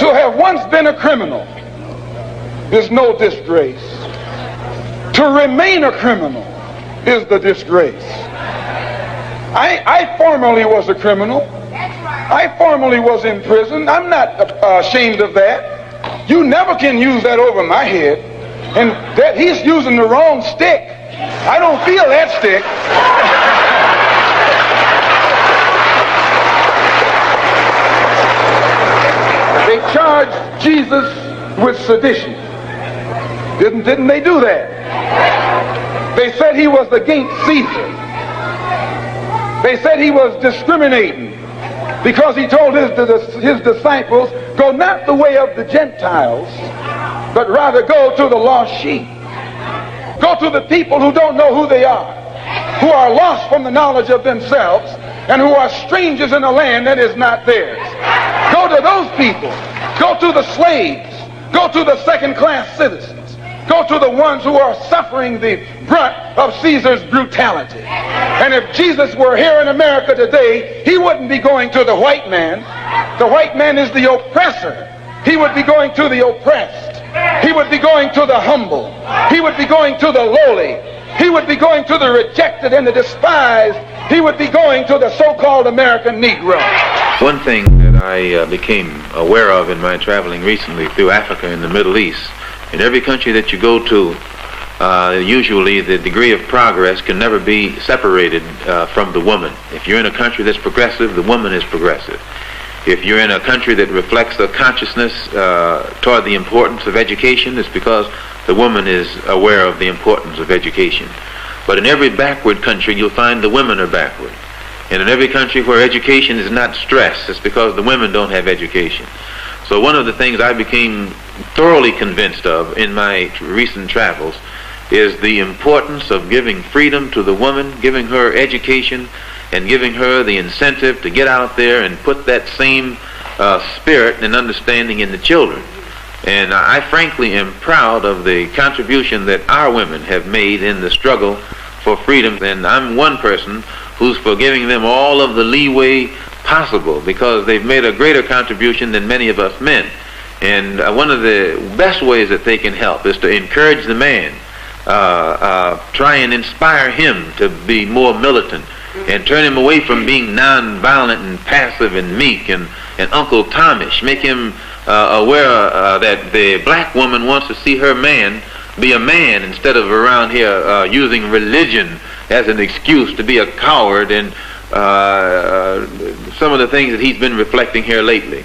To have once been a criminal is no disgrace. To remain a criminal is the disgrace. I formerly was a criminal. I formerly was in prison. I'm not ashamed of that. You never can use that over my head. And that he's using the wrong stick. I don't feel that stick. They charged Jesus with sedition. Didn't they do that? They said he was against Caesar. They said he was discriminating because he told his disciples, go not the way of the Gentiles, but rather go to the lost sheep. Go to the people who don't know who they are, who are lost from the knowledge of themselves, and who are strangers in a land that is not theirs. Go to those people. Go to the slaves. Go to the second-class citizens. Go to the ones who are suffering the brunt of Caesar's brutality. And if Jesus were here in America today, he wouldn't be going to the white man. The white man is the oppressor. He would be going to the oppressed. He would be going to the humble. He would be going to the lowly. He would be going to the rejected and the despised. He would be going to the so-called American Negro. One thing that I became aware of in my traveling recently through Africa and the Middle East, in every country that you go to, usually the degree of progress can never be separated from the woman. If you're in a country that's progressive, the woman is progressive. If you're in a country that reflects a consciousness toward the importance of education, it's because the woman is aware of the importance of education. But in every backward country, you'll find the women are backward. And in every country where education is not stressed, it's because the women don't have education. So one of the things I became thoroughly convinced of in my recent travels is the importance of giving freedom to the woman, giving her education, and giving her the incentive to get out there and put that same spirit and understanding in the children. And I frankly am proud of the contribution that our women have made in the struggle for freedom. And I'm one person who's for giving them all of the leeway possible, because they've made a greater contribution than many of us men. And one of the best ways that they can help is to encourage the man, try and inspire him to be more militant, and turn him away from being non-violent and passive and meek and Uncle Tomish. Make him aware that the black woman wants to see her man be a man, instead of around here using religion as an excuse to be a coward, and some of the things that he's been reflecting here lately.